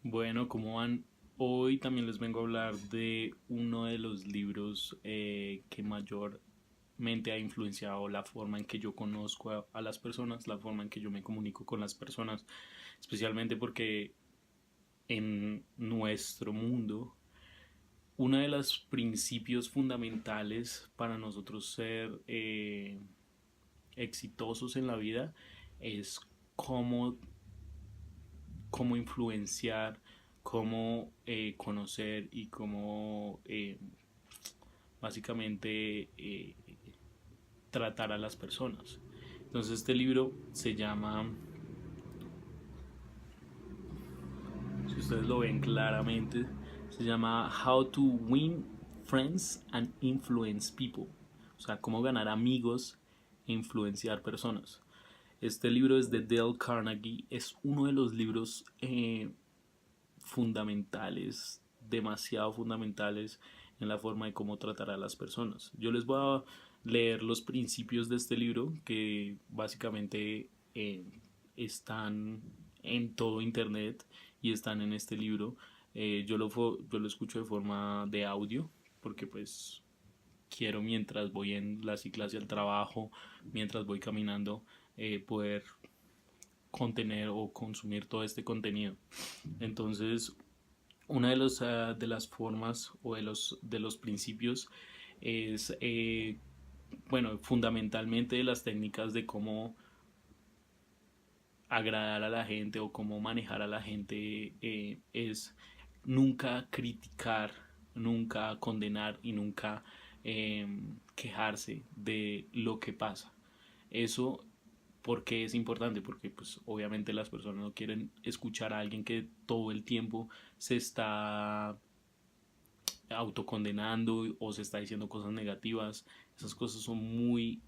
Bueno, ¿cómo van? Hoy también les vengo a hablar de uno de los libros que mayormente ha influenciado la forma en que yo conozco a las personas, la forma en que yo me comunico con las personas, especialmente porque en nuestro mundo, uno de los principios fundamentales para nosotros ser exitosos en la vida es cómo cómo influenciar, cómo conocer y cómo básicamente tratar a las personas. Entonces este libro se llama, si ustedes lo ven claramente, se llama How to Win Friends and Influence People. O sea, cómo ganar amigos e influenciar personas. Este libro es de Dale Carnegie, es uno de los libros fundamentales, demasiado fundamentales en la forma de cómo tratar a las personas. Yo les voy a leer los principios de este libro que básicamente están en todo internet y están en este libro. Yo lo escucho de forma de audio porque pues quiero mientras voy en la cicla hacia el trabajo, mientras voy caminando, poder contener o consumir todo este contenido. Entonces, una de las formas o de los principios es, bueno, fundamentalmente de las técnicas de cómo agradar a la gente o cómo manejar a la gente es nunca criticar, nunca condenar y nunca eh, quejarse de lo que pasa. Eso porque es importante, porque pues obviamente las personas no quieren escuchar a alguien que todo el tiempo se está autocondenando o se está diciendo cosas negativas. Esas cosas son muy,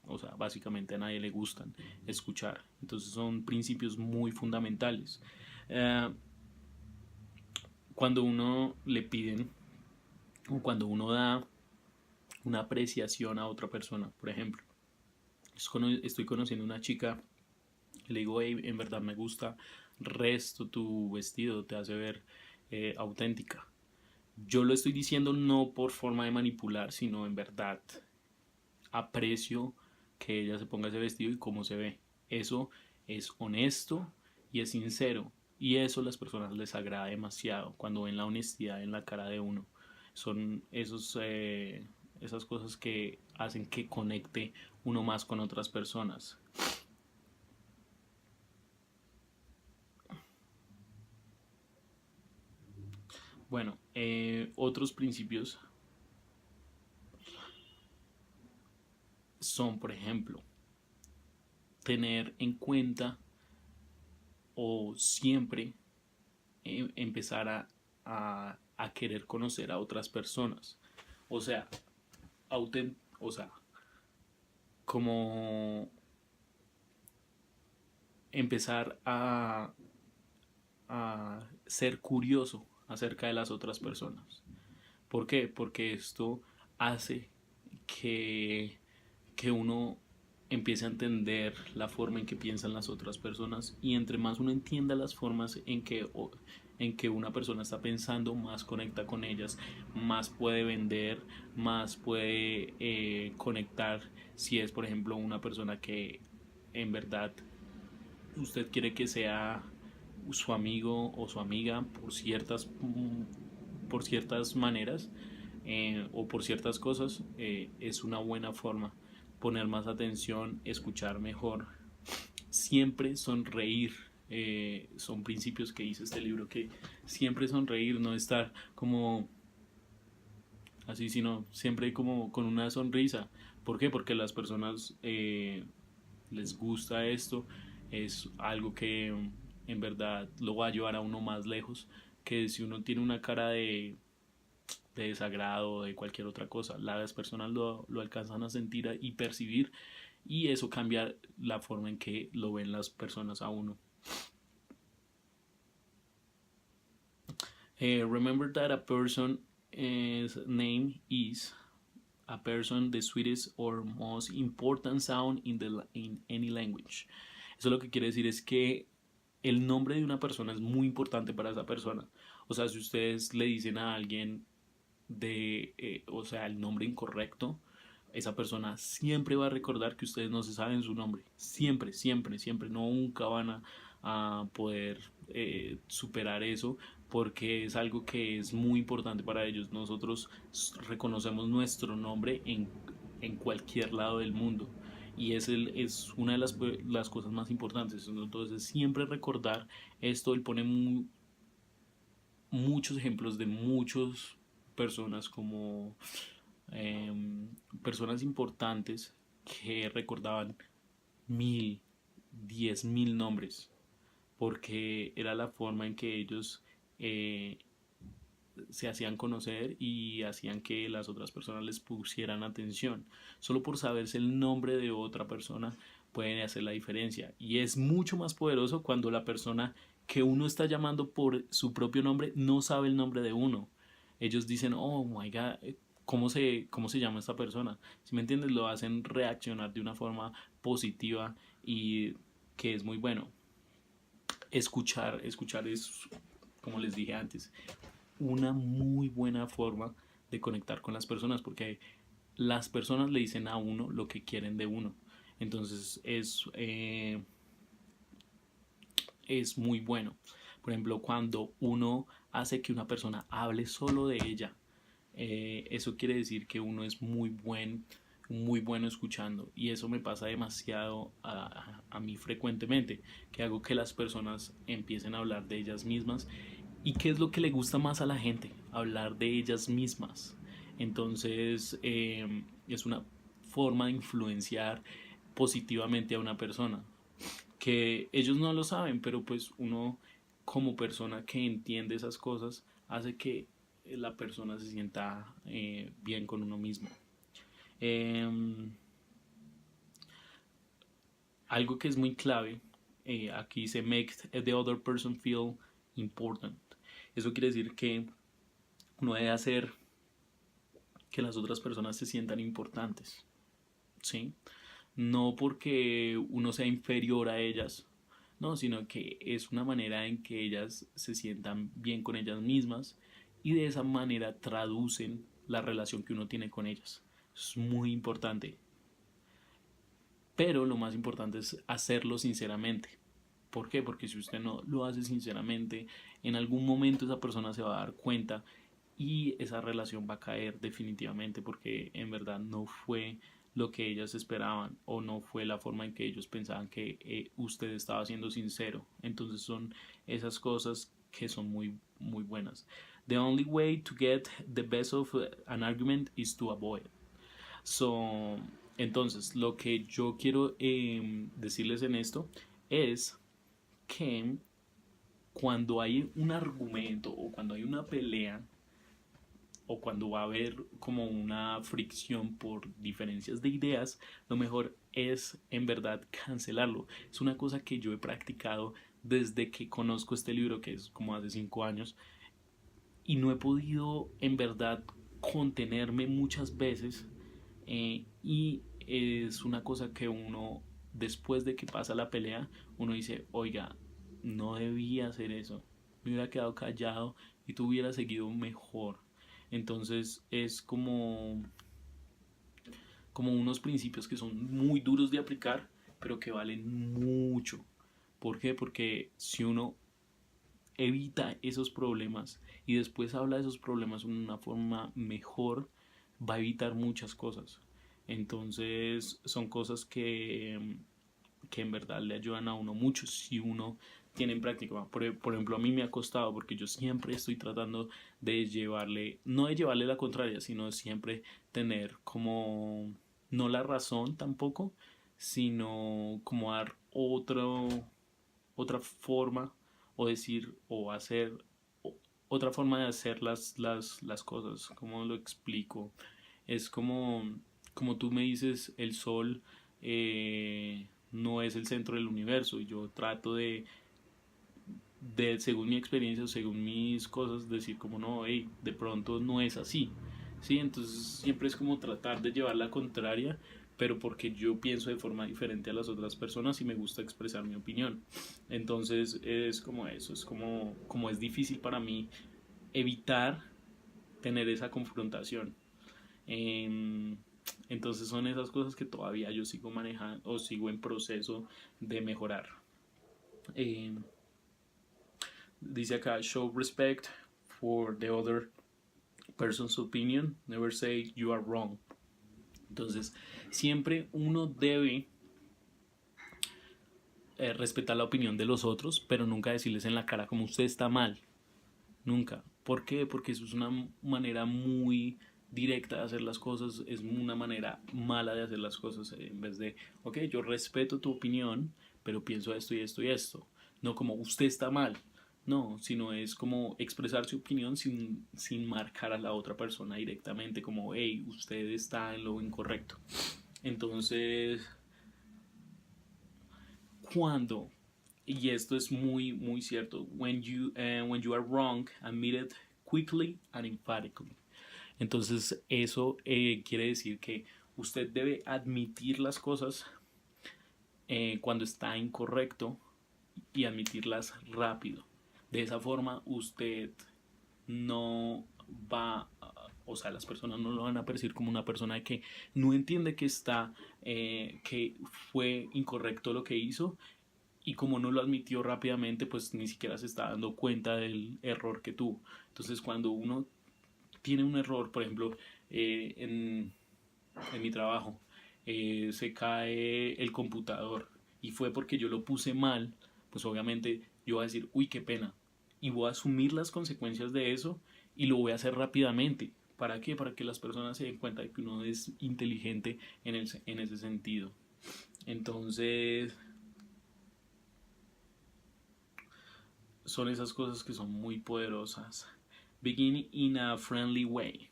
o sea, básicamente a nadie le gustan escuchar. Entonces son principios muy fundamentales. Eh, Cuando uno le piden o cuando uno da una apreciación a otra persona, por ejemplo, estoy conociendo una chica, le digo, hey, en verdad me gusta resto tu vestido, te hace ver auténtica. Yo lo estoy diciendo no por forma de manipular, sino en verdad aprecio que ella se ponga ese vestido y cómo se ve. Eso es honesto y es sincero. Y eso a las personas les agrada demasiado cuando ven la honestidad en la cara de uno. Son esas cosas que hacen que conecte uno más con otras personas. Bueno, otros principios son, por ejemplo, tener en cuenta o siempre empezar a querer conocer a otras personas. O sea, o sea, como empezar a ser curioso acerca de las otras personas. ¿Por qué? Porque esto hace que, que uno empiece a entender la forma en que piensan las otras personas y entre más uno entienda las formas en que una persona está pensando, más conecta con ellas, más puede vender, más puede conectar si es por ejemplo una persona que en verdad usted quiere que sea su amigo o su amiga por ciertas maneras o por ciertas cosas, es una buena forma poner más atención, escuchar mejor, siempre sonreír. Son principios que dice este libro, que siempre sonreír, no estar como así, sino siempre como con una sonrisa. ¿Por qué? Porque a las personas les gusta esto, es algo que en verdad lo va a llevar a uno más lejos que si uno tiene una cara de desagrado o de cualquier otra cosa. Las personas lo alcanzan a sentir y percibir y eso cambia la forma en que lo ven las personas a uno. Remember that a person's name is a person the sweetest or most important sound in any language. Eso lo que quiere decir es que el nombre de una persona es muy importante para esa persona. O sea, si ustedes le dicen a alguien o sea, el nombre incorrecto, esa persona siempre va a recordar que ustedes no se saben su nombre. Siempre, siempre, siempre. Nunca van a poder superar eso porque es algo que es muy importante para ellos. Nosotros reconocemos nuestro nombre en cualquier lado del mundo y es una de las cosas más importantes. Entonces, siempre recordar esto. Él pone muchos ejemplos de muchas personas como eh, personas importantes que recordaban 1000, 10.000 nombres, porque era la forma en que ellos eh, se hacían conocer y hacían que las otras personas les pusieran atención. Solo por saberse el nombre de otra persona pueden hacer la diferencia. Y es mucho más poderoso cuando la persona que uno está llamando por su propio nombre no sabe el nombre de uno. Ellos dicen, oh my God, cómo se llama esta persona? Si me entiendes, lo hacen reaccionar de una forma positiva y que es muy bueno. Escuchar es, como les dije antes, una muy buena forma de conectar con las personas porque las personas le dicen a uno lo que quieren de uno. Entonces es muy bueno. Por ejemplo, cuando uno hace que una persona hable solo de ella, eso quiere decir que uno es muy bueno escuchando y eso me pasa demasiado a mí frecuentemente, que hago que las personas empiecen a hablar de ellas mismas. ¿Y qué es lo que le gusta más a la gente? Hablar de ellas mismas. Entonces es una forma de influenciar positivamente a una persona, que ellos no lo saben, pero pues uno como persona que entiende esas cosas hace que la persona se sienta bien con uno mismo. Eh, Algo que es muy clave, aquí dice make the other person feel important. Eso quiere decir que uno debe hacer que las otras personas se sientan importantes, ¿sí? No porque uno sea inferior a ellas, no, sino que es una manera en que ellas se sientan bien con ellas mismas y de esa manera traducen la relación que uno tiene con ellas. Es muy importante. Pero lo más importante es hacerlo sinceramente. ¿Por qué? Porque si usted no lo hace sinceramente, en algún momento esa persona se va a dar cuenta y esa relación va a caer definitivamente porque en verdad no fue lo que ellas esperaban o no fue la forma en que ellos pensaban que usted estaba siendo sincero. Entonces son esas cosas que son muy buenas. The only way to get the best of an argument is to avoid. So, entonces, lo que yo quiero decirles en esto es que cuando hay un argumento o cuando hay una pelea o cuando va a haber como una fricción por diferencias de ideas, lo mejor es en verdad cancelarlo. Es una cosa que yo he practicado desde que conozco este libro, que es como hace 5 años, y no he podido en verdad contenerme muchas veces y es una cosa que uno después de que pasa la pelea uno dice, oiga, no debía hacer eso, me hubiera quedado callado y tú hubieras seguido mejor. Entonces es como unos principios que son muy duros de aplicar pero que valen mucho. ¿Por qué? Porque si uno evita esos problemas y después habla de esos problemas de una forma mejor, va a evitar muchas cosas. Entonces son cosas que en verdad le ayudan a uno mucho si uno tiene en práctica. Por ejemplo, a mí me ha costado porque yo siempre estoy tratando de llevarle, no de llevarle la contraria, sino siempre tener como, no la razón tampoco, sino como dar otra forma o decir o hacer otra forma de hacer las cosas. ¿Cómo lo explico? Es como tú me dices, el sol no es el centro del universo y yo trato según mi experiencia o según mis cosas, decir como no, hey, de pronto no es así. ¿Sí? Entonces siempre es como tratar de llevar la contraria, pero porque yo pienso de forma diferente a las otras personas y me gusta expresar mi opinión. Entonces es como eso, es como es difícil para mí evitar tener esa confrontación. Em, entonces son esas cosas que todavía yo sigo manejando o sigo en proceso de mejorar. Em, Dice acá, show respect for the other person's opinion, never say you are wrong. Entonces, siempre uno debe respetar la opinión de los otros, pero nunca decirles en la cara como usted está mal. Nunca. ¿Por qué? Porque eso es una manera muy directa de hacer las cosas, es una manera mala de hacer las cosas, en vez de, ok, yo respeto tu opinión, pero pienso esto y esto y esto. No como usted está mal. No, sino es como expresar su opinión sin marcar a la otra persona directamente, como, hey, usted está en lo incorrecto. Entonces, cuando, y esto es muy cierto, when you are wrong, admit it quickly and emphatically. Entonces eso quiere decir que usted debe admitir las cosas cuando está incorrecto y admitirlas rápido. De esa forma usted no va, o sea, las personas no lo van a percibir como una persona que no entiende que fue incorrecto lo que hizo, y como no lo admitió rápidamente, pues ni siquiera se está dando cuenta del error que tuvo. Entonces cuando uno tiene un error, por ejemplo, en mi trabajo, se cae el computador y fue porque yo lo puse mal, pues obviamente yo voy a decir, uy, qué pena, y voy a asumir las consecuencias de eso y lo voy a hacer rápidamente. ¿Para qué? Para que las personas se den cuenta de que uno es inteligente en ese sentido. Entonces, son esas cosas que son muy poderosas. Begin in a friendly way.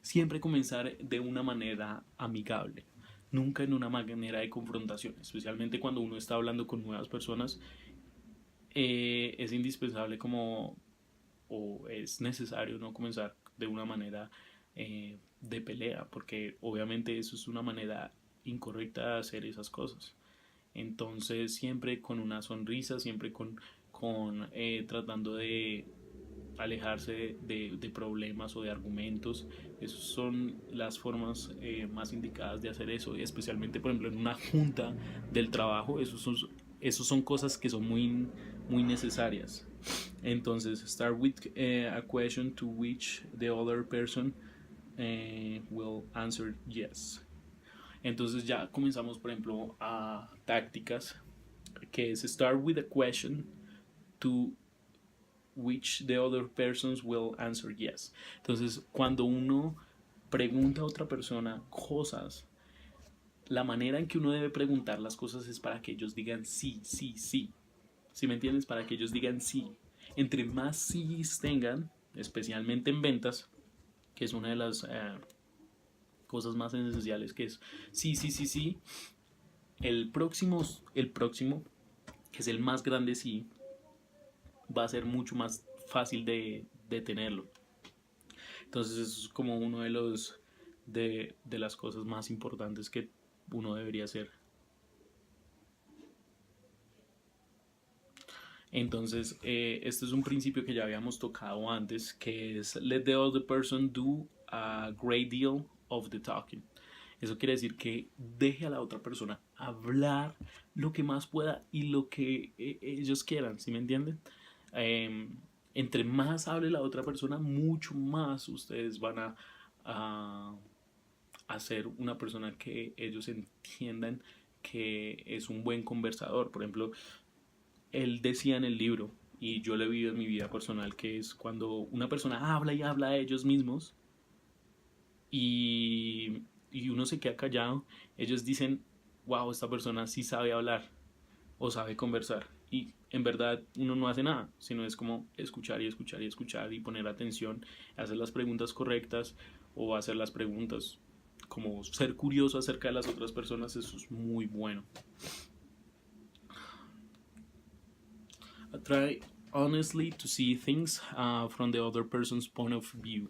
Siempre comenzar de una manera amigable, nunca en una manera de confrontación, especialmente cuando uno está hablando con nuevas personas. Es indispensable como, o es necesario no comenzar de una manera de pelea, porque obviamente eso es una manera incorrecta de hacer esas cosas. Entonces siempre con una sonrisa, siempre con tratando de alejarse de problemas o de argumentos. Esas son las formas más indicadas de hacer eso, y especialmente por ejemplo en una junta del trabajo. Esos son cosas que son muy necesarias. Entonces, start with a question to which the other person will answer yes. Entonces ya comenzamos, por ejemplo, a tácticas, que es start with a question to which the other persons will answer yes. Entonces, cuando uno pregunta a otra persona cosas, la manera en que uno debe preguntar las cosas es para que ellos digan sí, sí, sí. ¿Sí me entiendes? Para que ellos digan sí. Entre más sí tengan, especialmente en ventas, que es una de las cosas más esenciales, que es sí, sí, sí, sí. El próximo, que es el más grande sí, va a ser mucho más fácil de tenerlo. Entonces eso es como uno de las cosas más importantes que uno debería hacer. Entonces, este es un principio que ya habíamos tocado antes, que es let the other person do a great deal of the talking. Eso quiere decir que deje a la otra persona hablar lo que más pueda y lo que ellos quieran, ¿sí me entienden? Eh, Entre más hable la otra persona, mucho más ustedes van a ser una persona que ellos entiendan que es un buen conversador. Por ejemplo, él decía en el libro, y yo lo he vivido en mi vida personal, que es cuando una persona habla y habla de ellos mismos y uno se queda callado, ellos dicen, wow, esta persona sí sabe hablar o sabe conversar. Y en verdad uno no hace nada, sino es como escuchar y escuchar y escuchar y poner atención, hacer las preguntas correctas o hacer las preguntas, como ser curioso acerca de las otras personas. Eso es muy bueno. Try honestly to see things from the other person's point of view.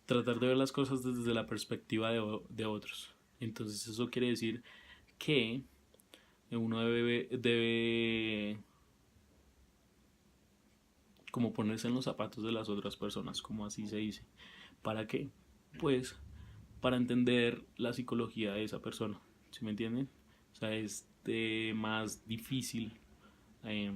Tratar de ver las cosas desde la perspectiva de otros. Entonces eso quiere decir que uno debe como ponerse en los zapatos de las otras personas, como así se dice. ¿Para qué? Pues para entender la psicología de esa persona, ¿sí me entienden? O sea, es más difícil eh,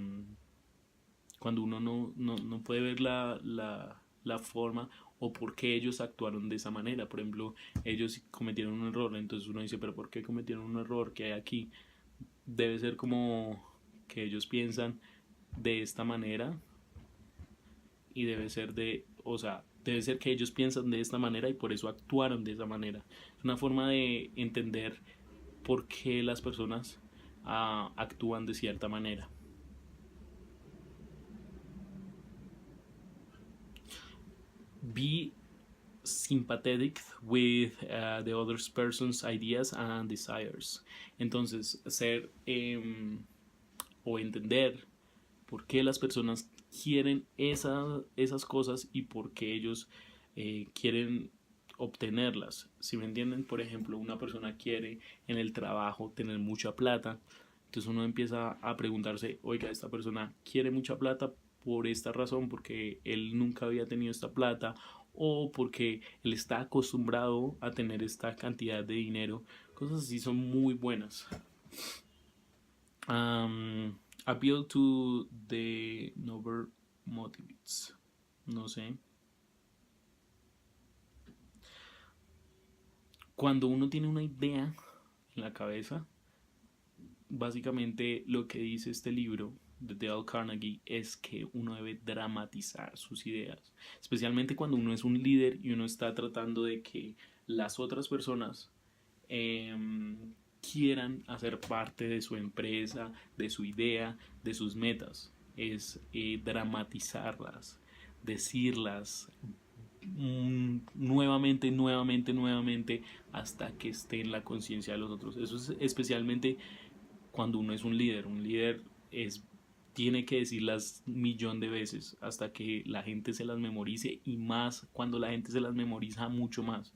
cuando uno no puede ver la forma o por qué ellos actuaron de esa manera. Por ejemplo, ellos cometieron un error, entonces uno dice, pero ¿por qué cometieron un error? ¿Qué hay aquí? Debe ser como que ellos piensan de esta manera y debe ser o sea, debe ser que ellos piensan de esta manera y por eso actuaron de esa manera. Es una forma de entender por qué las personas actúan de cierta manera. Be sympathetic with the other person's ideas and desires. Entonces, ser o entender por qué las personas quieren esas cosas y por qué ellos quieren obtenerlas. Si me entienden, por ejemplo, una persona quiere en el trabajo tener mucha plata, entonces uno empieza a preguntarse, oiga, esta persona quiere mucha plata por esta razón, porque él nunca había tenido esta plata o porque él está acostumbrado a tener esta cantidad de dinero. Cosas así son muy buenas. Appeal to the noble motives. No sé. Cuando uno tiene una idea en la cabeza, básicamente lo que dice este libro de Dale Carnegie es que uno debe dramatizar sus ideas, especialmente cuando uno es un líder y uno está tratando de que las otras personas eh, quieran hacer parte de su empresa, de su idea, de sus metas. Es dramatizarlas, decirlas nuevamente, nuevamente, nuevamente, hasta que esté en la conciencia de los otros. Eso es especialmente cuando uno es un líder. Un líder tiene que decirlas un millón de veces hasta que la gente se las memorice, y más cuando la gente se las memoriza mucho más.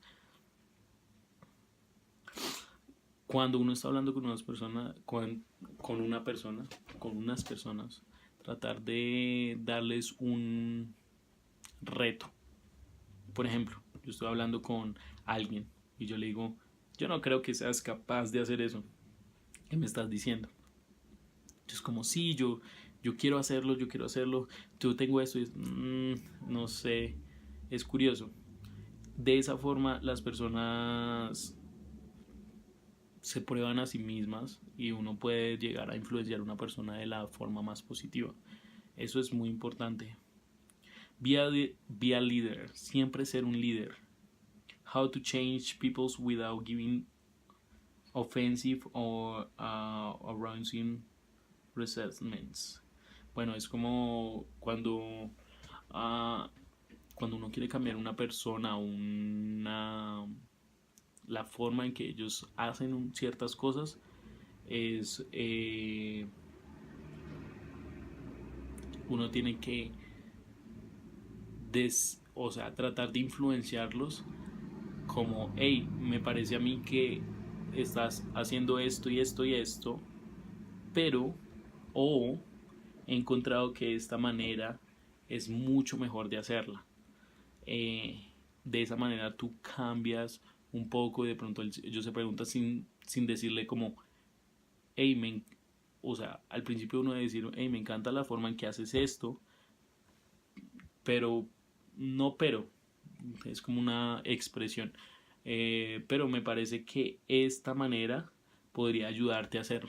Cuando uno está hablando con unas personas, con una persona, con unas personas, tratar de darles un reto. Por ejemplo, yo estoy hablando con alguien y yo le digo, yo no creo que seas capaz de hacer eso. ¿Qué me estás diciendo? Es como, sí, yo quiero hacerlo, yo quiero hacerlo, yo tengo esto, y no sé, es curioso. De esa forma las personas se prueban a sí mismas y uno puede llegar a influenciar a una persona de la forma más positiva. Eso es muy importante. Be a leader, siempre ser un líder. How to change people without giving offensive or arousing resentments. Bueno, es como uh, cuando uno quiere cambiar una persona, la forma en que ellos hacen ciertas cosas, es uno tiene que o sea, tratar de influenciarlos como, hey, me parece a mí que estás haciendo esto y esto y esto, pero o he encontrado que esta manera es mucho mejor de hacerla. De esa manera tú cambias un poco y de pronto ellos se preguntan sin decirle como, hey, o sea, al principio uno debe decir, hey, me encanta la forma en que haces esto, pero no, pero es como una expresión. Pero me parece que esta manera podría ayudarte a hacer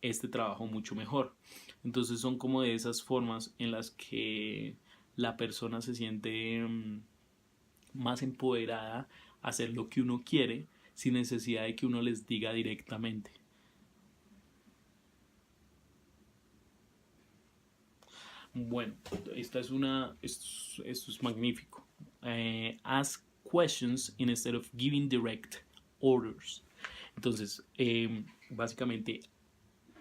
este trabajo mucho mejor. Entonces son como de esas formas en las que la persona se siente más empoderada a hacer lo que uno quiere sin necesidad de que uno les diga directamente. Bueno, esto es magnífico. Ask questions instead of giving direct orders. Entonces, básicamente,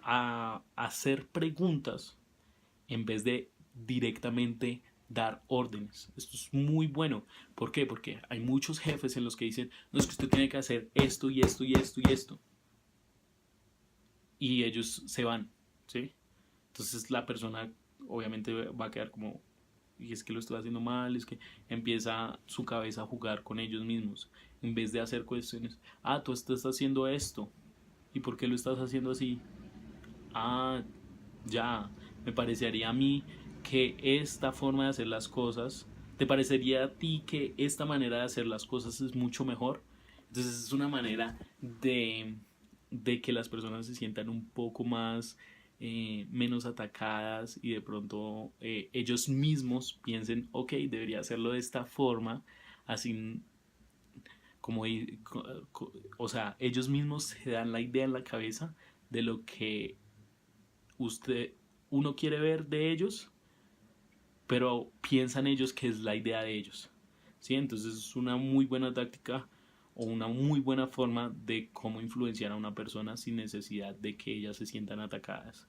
a hacer preguntas en vez de directamente dar órdenes. Esto es muy bueno. ¿Por qué? Porque hay muchos jefes en los que dicen, no, es que usted tiene que hacer esto y esto y esto y esto. Y ellos se van, ¿sí? Entonces la persona obviamente va a quedar como, y es que lo estoy haciendo mal, es que empieza su cabeza a jugar con ellos mismos, en vez de hacer cuestiones, ah, tú estás haciendo esto, ¿y por qué lo estás haciendo así? Ah, ya, me parecería a mí que esta forma de hacer las cosas, ¿te parecería a ti que esta manera de hacer las cosas es mucho mejor? Entonces es una manera de que las personas se sientan un poco más menos atacadas y de pronto ellos mismos piensen, ok, debería hacerlo de esta forma, así como, o sea, ellos mismos se dan la idea en la cabeza de lo que usted, uno quiere ver de ellos, pero piensan ellos que es la idea de ellos. ¿Sí? Entonces es una muy buena táctica o una muy buena forma de cómo influenciar a una persona sin necesidad de que ellas se sientan atacadas.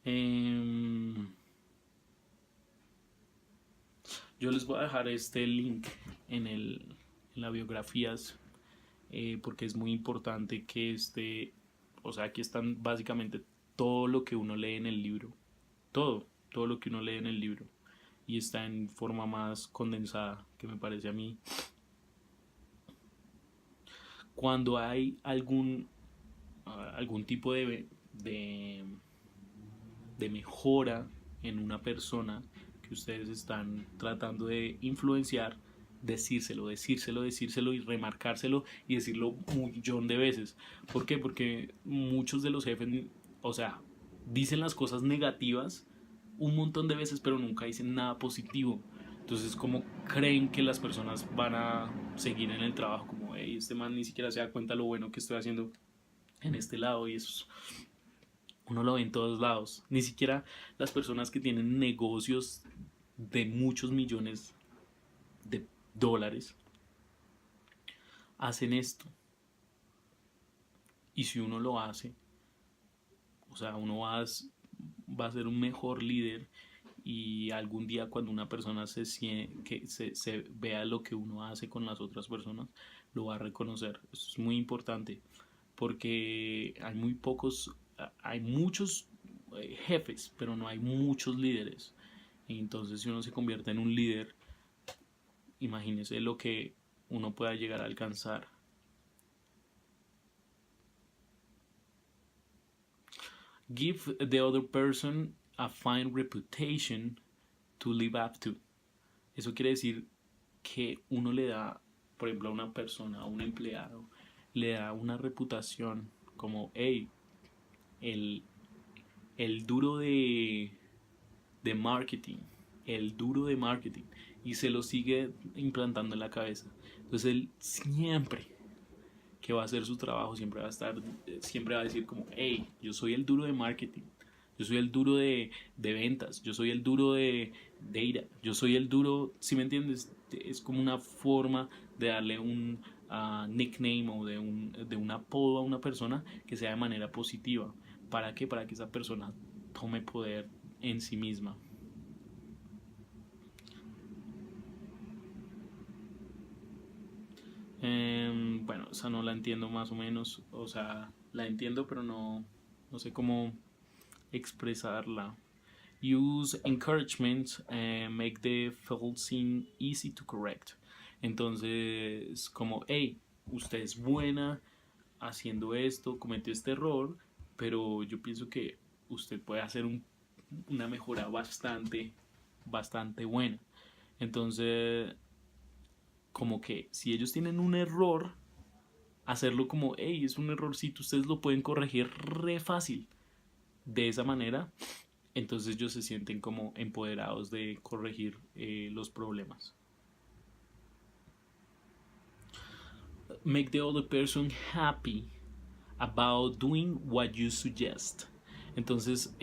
Eh, yo les voy a dejar este link en las biografías porque es muy importante que o sea, aquí están básicamente todo lo que uno lee en el libro, todo lo que uno lee en el libro y está en forma más condensada, que me parece a mí. Cuando hay algún tipo de, de mejora en una persona que ustedes están tratando de influenciar, decírselo y remarcárselo y decirlo un millón de veces. ¿Por qué? Porque muchos de los jefes, o sea, dicen las cosas negativas un montón de veces, pero nunca dicen nada positivo. Entonces, como creen que las personas van a seguir en el trabajo, como, hey, este man ni siquiera se da cuenta lo bueno que estoy haciendo en este lado, y eso uno lo ve en todos lados. Ni siquiera las personas que tienen negocios de muchos millones de dólares hacen esto. Y si uno lo hace, o sea, va a ser un mejor líder y algún día cuando una persona se vea lo que uno hace con las otras personas, lo va a reconocer. Eso es muy importante porque hay muchos jefes, pero no hay muchos líderes. Entonces, si uno se convierte en un líder, imagínese lo que uno pueda llegar a alcanzar. Give the other person a fine reputation to live up to. Eso quiere decir que uno le da, por ejemplo, a una persona, a un empleado, le da una reputación como, hey, el, el duro de marketing, el duro de marketing, y se lo sigue implantando en la cabeza. Entonces él siempre que va a hacer su trabajo siempre va a estar, siempre va a decir como, hey, yo soy el duro de marketing, yo soy el duro de ventas, yo soy el duro de data, yo soy el duro, si me entiendes, es como una forma de darle un nickname o de un apodo a una persona que sea de manera positiva. ¿Para qué? Para que esa persona tome poder en sí misma. Bueno, esa no la entiendo más o menos, o sea, la entiendo pero no sé cómo expresarla. Use encouragement, make the fault seem easy to correct. Entonces, como, hey, usted es buena haciendo esto, cometió este error, pero yo pienso que usted puede hacer una mejora bastante buena. Entonces, como que si ellos tienen un error, hacerlo como, hey, es un errorcito, ustedes lo pueden corregir re fácil. De esa manera, entonces ellos se sienten como empoderados de corregir los problemas. Make the other person happy about doing what you suggest. Entonces,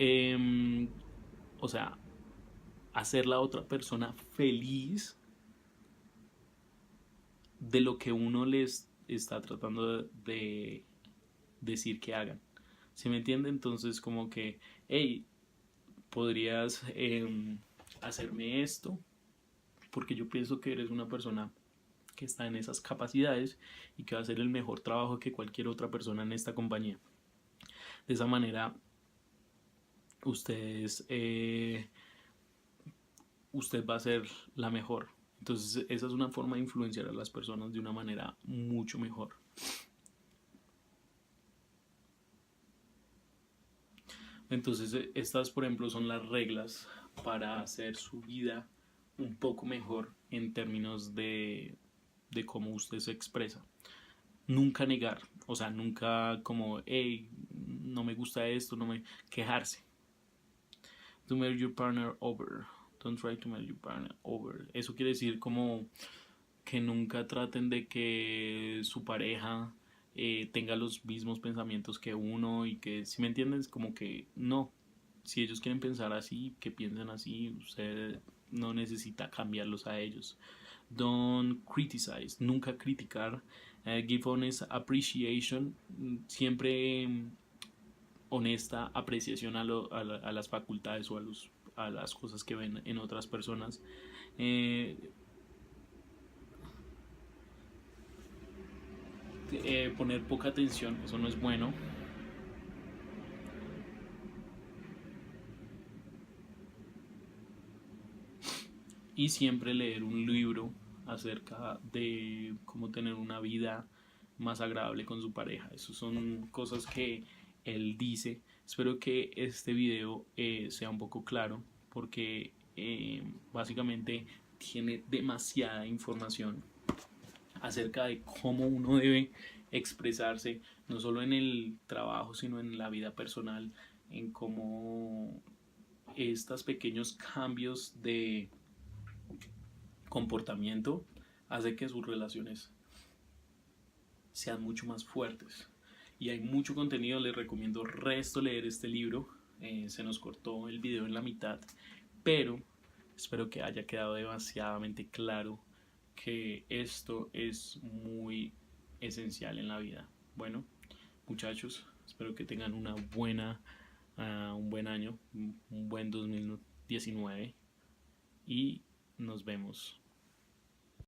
o sea, hacer la otra persona feliz de lo que uno les está tratando de decir que hagan. ¿Sí me entiende? Entonces como que, hey, podrías hacerme esto porque yo pienso que eres una persona que está en esas capacidades y que va a hacer el mejor trabajo que cualquier otra persona en esta compañía. De esa manera, ustedes, usted va a ser la mejor. Entonces, esa es una forma de influenciar a las personas de una manera mucho mejor. Entonces, estas, por ejemplo, son las reglas para hacer su vida un poco mejor en términos de cómo usted se expresa. Nunca negar, o sea, nunca como, hey, no me gusta esto, no me quejarse. To make your partner over. Don't try to make your partner over. Eso quiere decir como que nunca traten de que su pareja tenga los mismos pensamientos que uno y que, si me entiendes, como que no. Si ellos quieren pensar así, que piensen así, usted no necesita cambiarlos a ellos. Don't criticize, nunca criticar. Give honest appreciation, siempre honesta apreciación a las facultades o a las cosas que ven en otras personas. Eh, Poner poca atención, eso no es bueno. Y siempre leer un libro acerca de cómo tener una vida más agradable con su pareja. Esas son cosas que él dice. Espero que este video sea un poco claro porque básicamente tiene demasiada información acerca de cómo uno debe expresarse, no solo en el trabajo, sino en la vida personal, en cómo estos pequeños cambios de comportamiento hace que sus relaciones sean mucho más fuertes. Y hay mucho contenido, les recomiendo resto leer este libro. Se nos cortó el video en la mitad, pero espero que haya quedado demasiadamente claro que esto es muy esencial en la vida. Bueno, muchachos, espero que tengan un buen año, un buen 2019 y nos vemos